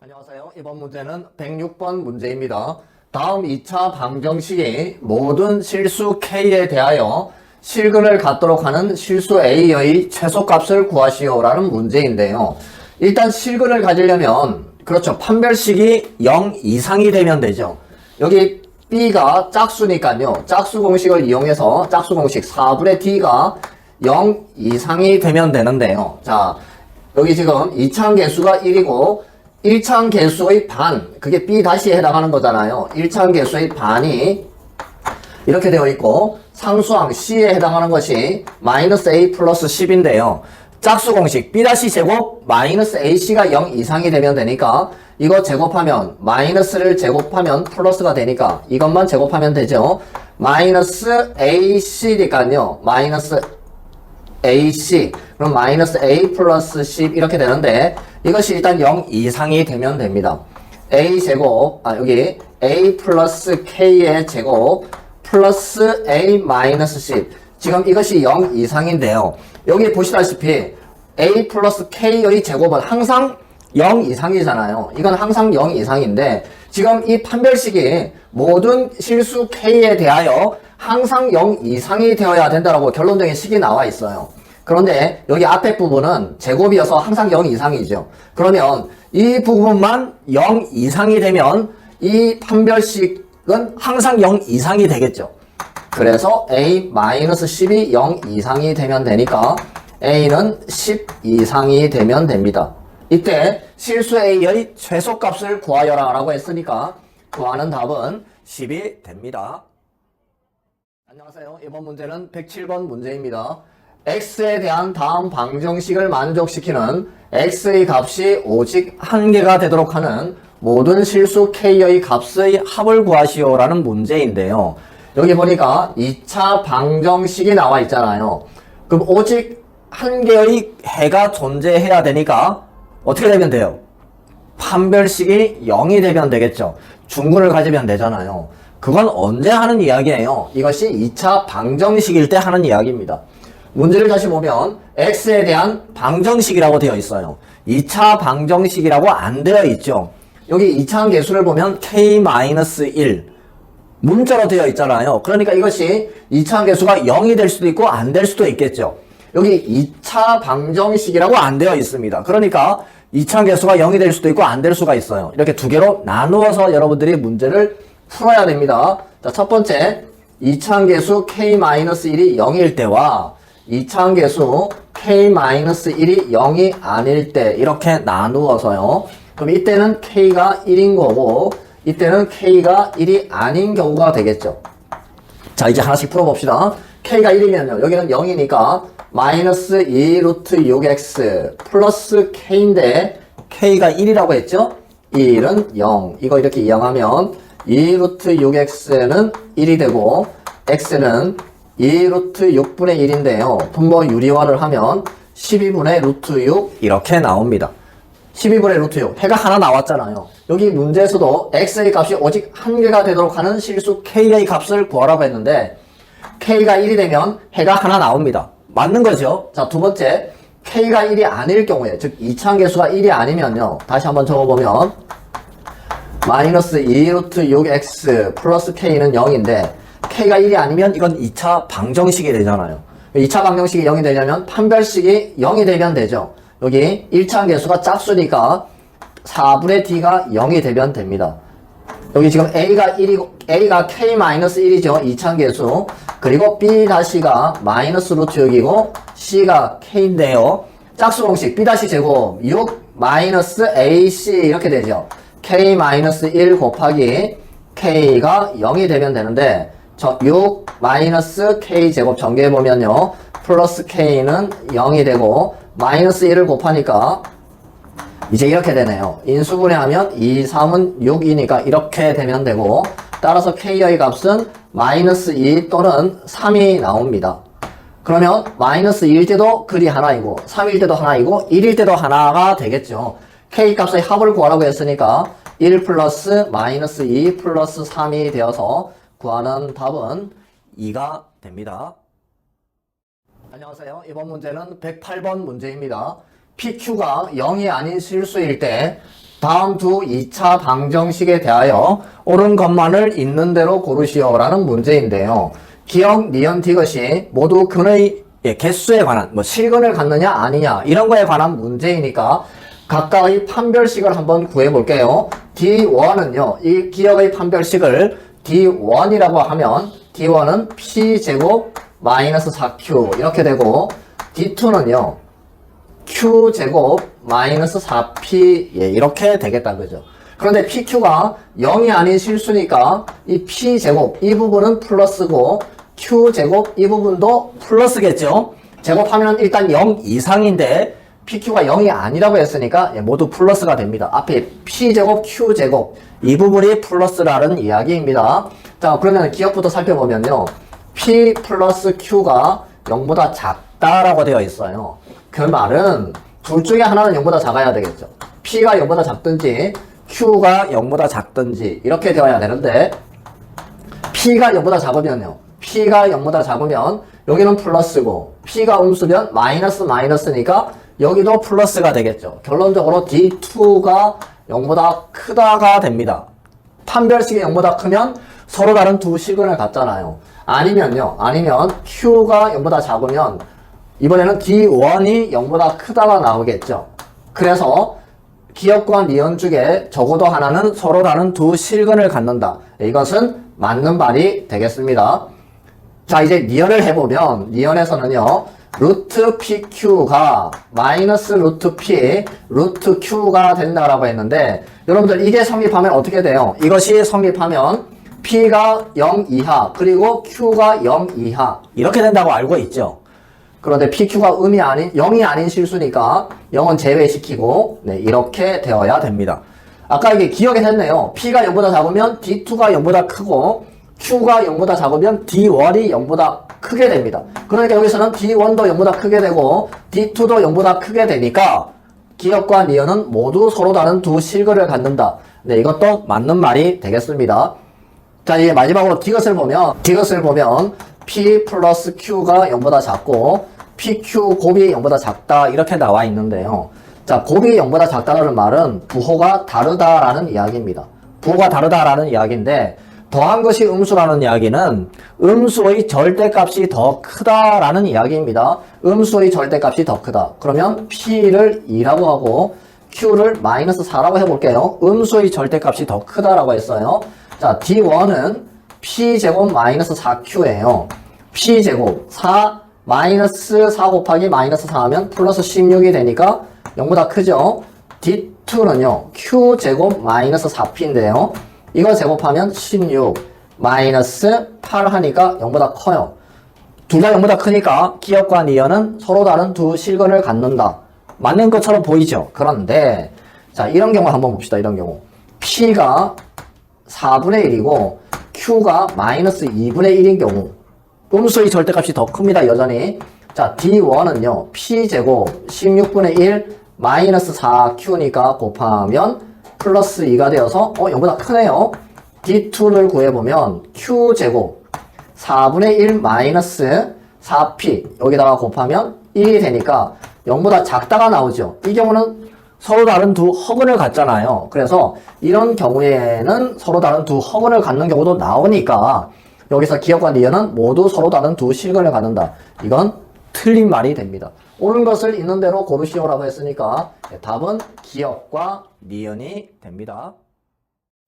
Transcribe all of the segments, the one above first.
안녕하세요. 이번 문제는 106번 문제입니다. 다음 2차 방정식이 모든 실수 K에 대하여 실근을 갖도록 하는 실수 A의 최소값을 구하시오 라는 문제인데요. 일단 실근을 가지려면 그렇죠. 판별식이 0 이상이 되면 되죠. 여기 B가 짝수니까요. 짝수 공식을 이용해서 짝수 공식 4분의 D가 0 이상이 되면 되는데요. 자, 여기 지금 2차항 개수가 1이고 1차항 개수의 반, 그게 B 다시에 해당하는 거잖아요. 1차항 개수의 반이 이렇게 되어 있고 상수항 C에 해당하는 것이 마이너스 A 플러스 10인데요. 짝수 공식 B 다시 제곱 마이너스 AC가 0 이상이 되면 되니까 이거 제곱하면 마이너스를 제곱하면 플러스가 되니까 이것만 제곱하면 되죠. 마이너스 AC니까요. 마이너스 AC 그럼 마이너스 A 플러스 10 이렇게 되는데 이것이 일단 0 이상이 되면 됩니다. A 제곱 여기 A 플러스 K의 제곱 플러스 A 마이너스 10 지금 이것이 0 이상인데요. 여기 보시다시피 A 플러스 K의 제곱은 항상 0 이상이잖아요. 이건 항상 0 이상인데 지금 이 판별식이 모든 실수 K에 대하여 항상 0 이상이 되어야 된다라고 결론적인 식이 나와 있어요. 그런데 여기 앞에 부분은 제곱이어서 항상 0 이상이죠. 그러면 이 부분만 0 이상이 되면 이 판별식은 항상 0 이상이 되겠죠. 그래서 A-10이 0 이상이 되면 되니까 A는 10 이상이 되면 됩니다. 이때 실수 A의 최소값을 구하여라 라고 했으니까 구하는 답은 10이 됩니다. 안녕하세요. 이번 문제는 107번 문제입니다. x에 대한 다음 방정식을 만족시키는 x의 값이 오직 한 개가 되도록 하는 모든 실수 k의 값의 합을 구하시오 라는 문제인데요. 여기 보니까 2차 방정식이 나와 있잖아요. 그럼 오직 한 개의 해가 존재해야 되니까 어떻게 되면 돼요? 판별식이 0이 되면 되겠죠. 중근을 가지면 되잖아요. 그건 언제 하는 이야기예요? 이것이 2차 방정식일 때 하는 이야기입니다. 문제를 다시 보면 x에 대한 방정식이라고 되어 있어요. 2차 방정식이라고 안 되어 있죠. 여기 2차항 개수를 보면 k-1 문자로 되어 있잖아요. 그러니까 이것이 2차항 개수가 0이 될 수도 있고 안 될 수도 있겠죠. 여기 2차 방정식이라고 안 되어 있습니다. 그러니까 2차항 개수가 0이 될 수도 있고 안 될 수가 있어요. 이렇게 두 개로 나누어서 여러분들이 문제를 풀어야 됩니다. 자, 첫 번째 2차항 개수 k-1이 0일 때와 2차항 개수 k-1이 0이 아닐 때 이렇게 나누어서요. 그럼 이때는 k가 1인 거고 이때는 k가 1이 아닌 경우가 되겠죠. 자, 이제 하나씩 풀어봅시다. k가 1이면요. 여기는 0이니까 마이너스 2 루트 6x 플러스 k인데 k가 1이라고 했죠? 1은 0. 이거 이렇게 이항하면 2 루트 6x는 1이 되고 x는 2 루트 6분의 1인데요. 분모 유리화를 하면 12분의 루트 6 이렇게 나옵니다. 12분의 루트 6 해가 하나 나왔잖아요. 여기 문제에서도 x의 값이 오직 한 개가 되도록 하는 실수 k의 값을 구하라고 했는데 k가 1이 되면 해가 하나 나옵니다. 맞는 거죠? 자, 두 번째 k가 1이 아닐 경우에 즉 2차항 개수가 1이 아니면요. 다시 한번 적어보면 마이너스 2 루트 6x 플러스 k는 0인데 k가 1이 아니면 이건 2차 방정식이 되잖아요. 2차 방정식이 0이 되려면 판별식이 0이 되면 되죠. 여기 1차항 개수가 짝수니까 4분의 d가 0이 되면 됩니다. 여기 지금 a가 1이고 a가 k-1이죠. 2차항 개수. 그리고 b 다시가 마이너스 루트 6이고 c가 k인데요. 짝수 공식 b 다시 제곱 6 마이너스 ac 이렇게 되죠. k-1 곱하기 k가 0이 되면 되는데 6 마이너스 k 제곱 전개해보면요. 플러스 k는 0이 되고 마이너스 1을 곱하니까 이제 이렇게 되네요. 인수분해하면 2, 3은 6이니까 이렇게 되면 되고 따라서 k의 값은 마이너스 2 또는 3이 나옵니다. 그러면 마이너스 2일 때도 글이 하나이고 3일 때도 하나이고 1일 때도 하나가 되겠죠. k 값의 합을 구하라고 했으니까 1 플러스 마이너스 2 플러스 3이 되어서 구하는 답은 2가 됩니다. 안녕하세요. 이번 문제는 108번 문제입니다. PQ가 0이 아닌 실수일 때 다음 두 2차 방정식에 대하여 옳은 것만을 있는 대로 고르시오라는 문제인데요. 기억, 니은, 디귿이 모두 근의 개수에 관한 실근을 갖느냐 아니냐 이런 거에 관한 문제이니까 각각의 판별식을 한번 구해볼게요. D1은요. 이 기억의 판별식을 D1이라고 하면 D1은 P제곱 마이너스 4Q 이렇게 되고 D2는요. Q제곱 마이너스 4P 이렇게 되겠다 그죠? 그런데 PQ가 0이 아닌 실수니까 이 P제곱 이 부분은 플러스고 Q제곱 이 부분도 플러스겠죠? 제곱하면 일단 0 이상인데 PQ가 0이 아니라고 했으니까 모두 플러스가 됩니다. 앞에 P제곱 Q제곱 이 부분이 플러스라는 이야기입니다. 자 그러면 기억부터 살펴보면요. P 플러스 Q가 0보다 작다라고 되어 있어요. 그 말은 둘 중에 하나는 0보다 작아야 되겠죠. P가 0보다 작든지 Q가 0보다 작든지 이렇게 되어야 되는데 P가 0보다 작으면요. P가 0보다 작으면 여기는 플러스고 P가 음수면 마이너스니까 여기도 플러스가 되겠죠. 결론적으로 D2가 0보다 크다가 됩니다. 판별식이 0보다 크면 서로 다른 두 실근을 갖잖아요. 아니면 Q가 0보다 작으면 이번에는 D1이 0보다 크다가 나오겠죠. 그래서 기억과 니은 중에 적어도 하나는 서로 다른 두 실근을 갖는다. 이것은 맞는 말이 되겠습니다. 자 이제 니은을 해보면 니은에서는요. 루트 PQ가 마이너스 루트 P 루트 Q가 된다라고 했는데 여러분들 이게 성립하면 어떻게 돼요? 이것이 성립하면 P가 0 이하 그리고 Q가 0 이하 이렇게 된다고 알고 있죠. 그런데 PQ가 0이 아닌 실수니까 0은 제외시키고 이렇게 되어야 됩니다. 아까 이게 기억했네요. P가 0보다 작으면 D2가 0보다 크고 Q가 0보다 작으면 D1이 0보다 크게 됩니다. 그러니까 여기서는 D1도 0보다 크게 되고 D2도 0보다 크게 되니까 기억과 니은은 모두 서로 다른 두 실근을 갖는다. 이것도 맞는 말이 되겠습니다. 자 이제 마지막으로 디귿을 보면 P 플러스 Q가 0보다 작고 PQ 곱이 0보다 작다 이렇게 나와 있는데요. 자 곱이 0보다 작다는 말은 부호가 다르다라는 이야기입니다. 부호가 다르다라는 이야기인데 더한 것이 음수라는 이야기는 음수의 절대값이 더 크다라는 이야기입니다. 음수의 절대값이 더 크다. 그러면 P를 2라고 하고 Q를 마이너스 4라고 해볼게요. 음수의 절대값이 더 크다라고 했어요. 자 D1은 P제곱 마이너스 4Q예요. P제곱 4 마이너스 4 곱하기 마이너스 4 하면 플러스 16이 되니까 0보다 크죠. D2는요. Q제곱 마이너스 4P인데요. 이거 제곱하면 16 마이너스 8 하니까 0보다 커요. 둘 다 0보다 크니까 기억과 니은은 서로 다른 두 실근을 갖는다. 맞는 것처럼 보이죠. 그런데 자 이런 경우 한번 봅시다. 이런 경우 P가 4분의 1이고 Q가 마이너스 2분의 1인 경우 음수의 절대값이 더 큽니다. 여전히. 자 D1은요. P제곱 16분의 1 마이너스 4Q니까 곱하면 플러스 2가 되어서 0보다 크네요. D2를 구해보면 Q제곱 4분의 1 마이너스 4P 여기다가 곱하면 1이 되니까 0보다 작다가 나오죠. 이 경우는 서로 다른 두 허근을 갖잖아요. 그래서 이런 경우에는 서로 다른 두 허근을 갖는 경우도 나오니까 여기서 기억과 니은은 모두 서로 다른 두 실근을 갖는다. 이건 틀린 말이 됩니다. 옳은 것을 있는 대로 고르시오라고 했으니까 답은 기억과 니은이 됩니다.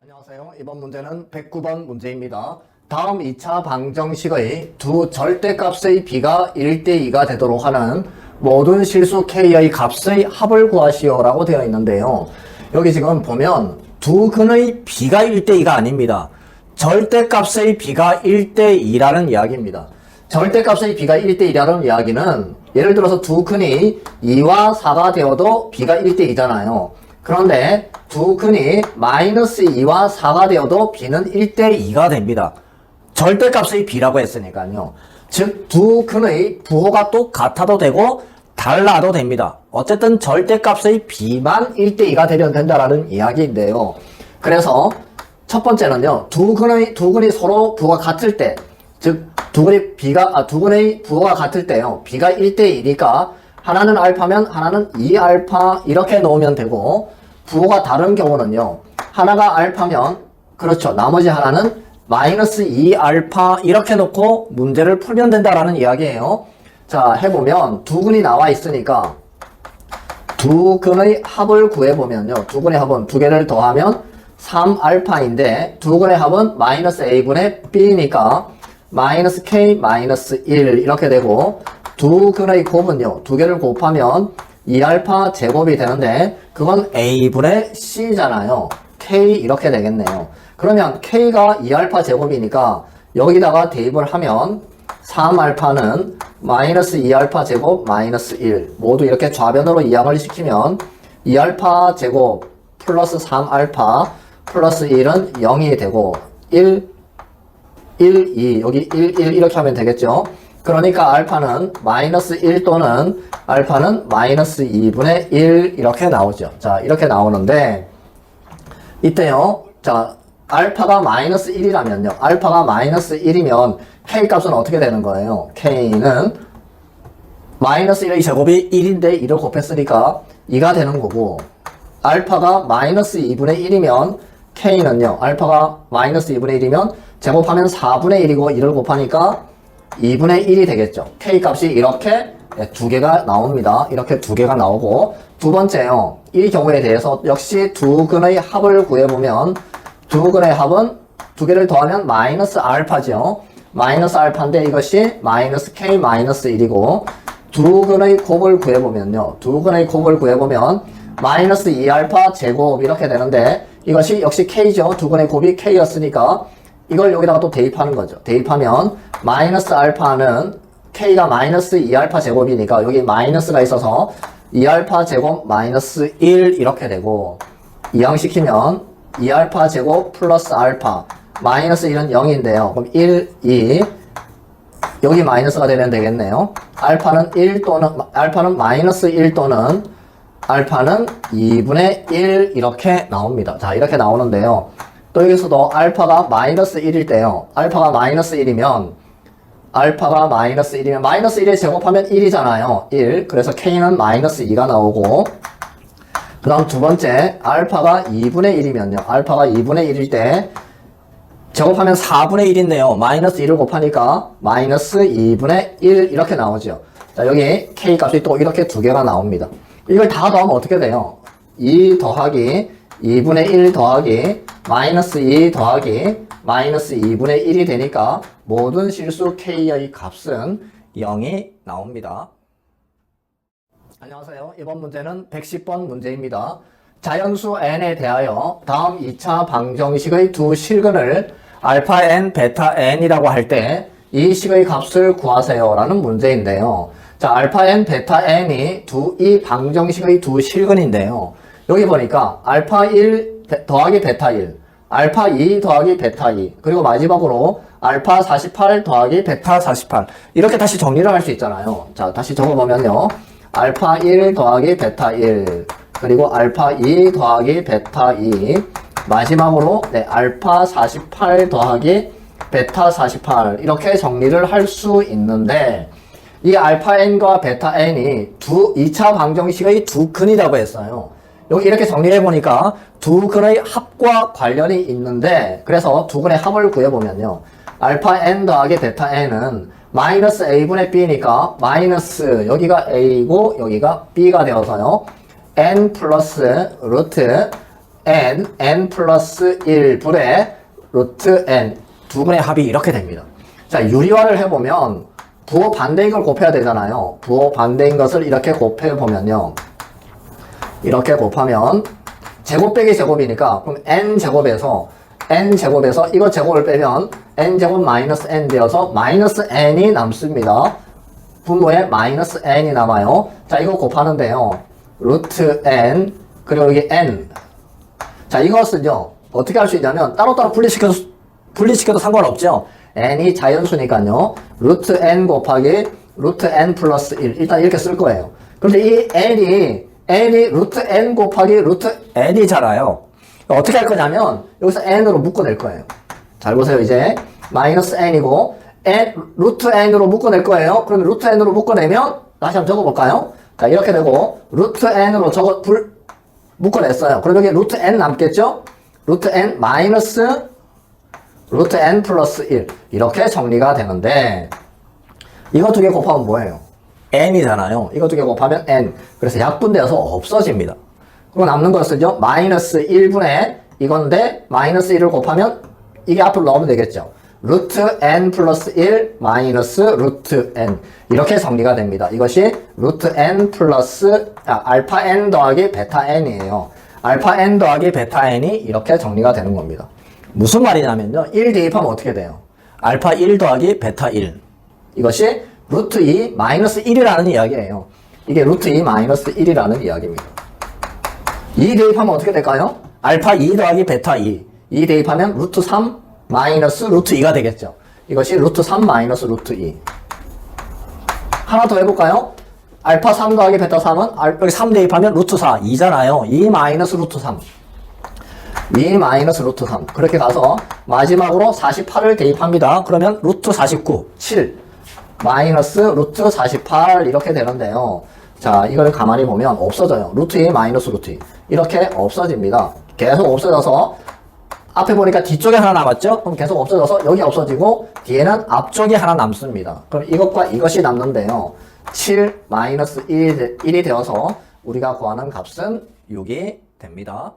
안녕하세요. 이번 문제는 109번 문제입니다. 다음 2차 방정식의 두 절대값의 비가 1대2가 되도록 하는 모든 실수 K의 값의 합을 구하시오라고 되어 있는데요. 여기 지금 보면 두 근의 비가 1대2가 아닙니다. 절대값의 비가 1대2라는 이야기입니다. 절대값의 비가 1대2라는 이야기는 예를 들어서 두 근이 2와 4가 되어도 비가 1대2잖아요. 그런데 두 근이 마이너스 2와 4가 되어도 비는 1대2가 됩니다. 절대값의 비라고 했으니까요. 즉 두 근의 부호가 똑같아도 되고 달라도 됩니다. 어쨌든 절대값의 비만 1대2가 되면 된다라는 이야기인데요. 그래서 첫 번째는요. 두 근이 서로 부호가 같을 때, 즉 두 근의 부호가 같을 때요. 비가 1대2니까 하나는 알파면 하나는 2알파 이렇게 놓으면 되고 부호가 다른 경우는요. 하나가 알파면 그렇죠. 나머지 하나는 마이너스 2알파 이렇게 놓고 문제를 풀면 된다라는 이야기예요. 자, 해보면 두 근이 나와 있으니까 두 근의 합을 구해보면요. 두 근의 합은 두 개를 더하면 3알파인데 두 근의 합은 마이너스 a분의 b니까 마이너스 k 마이너스 1 이렇게 되고 두 근의 곱은요. 두 개를 곱하면 2알파 제곱이 되는데 그건 a분의 c잖아요. k 이렇게 되겠네요. 그러면 k가 2알파 제곱이니까 여기다가 대입을 하면 3알파는 마이너스 2알파 제곱 마이너스 1 모두 이렇게 좌변으로 이항을 시키면 2알파 제곱 플러스 3알파 플러스 1은 0이 되고 1, 2 여기 1, 1 이렇게 하면 되겠죠. 그러니까 알파는 마이너스 1 또는 알파는 마이너스 2분의 1 이렇게 나오죠. 자, 이렇게 나오는데 이때요. 자, 알파가 마이너스 1이라면요. 알파가 마이너스 1이면 k 값은 어떻게 되는 거예요? k는 마이너스 1의 제곱이 1인데 1을 곱했으니까 2가 되는 거고 알파가 마이너스 2분의 1이면 k는요. 알파가 마이너스 2분의 1이면 제곱하면 4분의 1이고 1을 곱하니까 2분의 1이 되겠죠. k 값이 이렇게 두 개가 나옵니다. 이렇게 두 개가 나오고 두 번째요. 이 경우에 대해서 역시 두 근의 합을 구해보면 두 근의 합은 두 개를 더하면 마이너스 알파죠. 마이너스 알파인데 이것이 마이너스 k 마이너스 1이고 두 근의 곱을 구해보면요. 두 근의 곱을 구해보면 마이너스 2알파 제곱 이렇게 되는데 이것이 역시 k죠. 두 근의 곱이 k였으니까 이걸 여기다가 또 대입하는 거죠. 대입하면 마이너스 알파는 k가 마이너스 2알파 제곱이니까 여기 마이너스가 있어서 2알파 제곱 마이너스 1 이렇게 되고 이항시키면 2알파 제곱 플러스 알파 마이너스 1은 0인데요. 그럼 1, 2 여기 마이너스가 되면 되겠네요. 알파는 1 또는 알파는 마이너스 1 또는 알파는 2분의 1 이렇게 나옵니다. 자, 이렇게 나오는데요. 또 여기서도 알파가 마이너스 1일 때요. 알파가 마이너스 1이면 마이너스 1에 제곱하면 1이잖아요. 1. 그래서 k는 마이너스 2가 나오고 그 다음 두 번째 알파가 2분의 1이면요. 알파가 2분의 1일 때 제곱하면 4분의 1인데요. 마이너스 1을 곱하니까 마이너스 2분의 1 이렇게 나오죠. 자, 여기 k 값이 또 이렇게 두 개가 나옵니다. 이걸 다 더하면 어떻게 돼요? 2 더하기 2분의 1 더하기 마이너스 2 더하기 마이너스 2분의 1이 되니까 모든 실수 k의 값은 0이 나옵니다. 안녕하세요. 이번 문제는 110번 문제입니다. 자연수 n에 대하여 다음 2차 방정식의 두 실근을 알파 n, 베타 n이라고 할 때 이 식의 값을 구하세요 라는 문제인데요. 자, 알파 n, 베타 n이 이 방정식의 두 실근인데요. 여기 보니까 알파 1 더하기 베타 1, 알파 2 더하기 베타 2, 그리고 마지막으로 알파 48 더하기 베타 48 이렇게 다시 정리를 할 수 있잖아요. 자, 다시 적어보면요. 알파 1 더하기 베타 1 그리고 알파 2 더하기 베타 2 마지막으로 알파 48 더하기 베타 48 이렇게 정리를 할 수 있는데 이 알파 n과 베타 n이 2차 방정식의 두 근이라고 했어요. 여기 이렇게 정리해보니까 두 근의 합과 관련이 있는데 그래서 두 근의 합을 구해보면요. 알파 n 더하기 베타 n은 마이너스 a분의 b니까 마이너스 여기가 a고 여기가 b가 되어서요. n 플러스 루트 n 플러스 1분의 루트 n 두 근의 합이 이렇게 됩니다. 자, 유리화를 해보면 부호 반대인 걸 곱해야 되잖아요. 부호 반대인 것을 이렇게 곱해보면요. 이렇게 곱하면 제곱 빼기 제곱이니까 그럼 n제곱에서 이거 제곱을 빼면 n제곱 마이너스 n 되어서 마이너스 n이 남습니다. 분모에 마이너스 n이 남아요. 자, 이거 곱하는데요. 루트 n 그리고 여기 n. 자, 이것은요 어떻게 할 수 있냐면 따로따로 분리시켜도 상관없죠. n이 자연수니까요. 루트 n 곱하기 루트 n 플러스 1 일단 이렇게 쓸 거예요. 그런데 이 n이 루트 n 곱하기 루트 n이잖아요. 어떻게 할 거냐면 여기서 n으로 묶어낼 거예요. 잘 보세요. 이제 마이너스 n이고 루트 n으로 묶어낼 거예요. 그러면 루트 n으로 묶어내면 다시 한번 적어볼까요? 자, 이렇게 되고 루트 n으로 묶어냈어요. 그럼 여기 루트 n 남겠죠? 루트 n 마이너스 루트 n 플러스 1 이렇게 정리가 되는데 이거 두 개 곱하면 뭐예요? n이잖아요. 이거 두 개 곱하면 n. 그래서 약분되어서 없어집니다. 그리고 남는 것은요. 마이너스 1분의 이건데 마이너스 1을 곱하면 이게 앞으로 넣으면 되겠죠. 루트 n 플러스 1 마이너스 루트 n 이렇게 정리가 됩니다. 이것이 루트 n 플러스 알파 n 더하기 베타 n이에요. 알파 n 더하기 베타 n이 이렇게 정리가 되는 겁니다. 무슨 말이냐면요. 1 대입하면 어떻게 돼요? 알파 1 더하기 베타 1 이것이 루트 2 마이너스 1이라는 이야기예요. 이게 루트 2 마이너스 1이라는 이야기입니다. 2 대입하면 어떻게 될까요? 알파 2 더하기 베타 2 2 대입하면 루트 3 마이너스 루트 2가 되겠죠. 이것이 루트 3 마이너스 루트 2 하나 더 해볼까요? 알파 3 더하기 베타 3은 여기 3 대입하면 루트 4 2잖아요. 2 마이너스 루트 3 2 마이너스 루트 3 그렇게 가서 마지막으로 48을 대입합니다. 그러면 루트 49 7 마이너스 루트 48 이렇게 되는데요. 자, 이걸 가만히 보면 없어져요. 루트 2 마이너스 루트 2 이렇게 없어집니다. 계속 없어져서 앞에 보니까 뒤쪽에 하나 남았죠? 그럼 계속 없어져서 여기 없어지고 뒤에는 앞쪽에 하나 남습니다. 그럼 이것과 이것이 남는데요. 7 마이너스 1이 되어서 우리가 구하는 값은 6이 됩니다.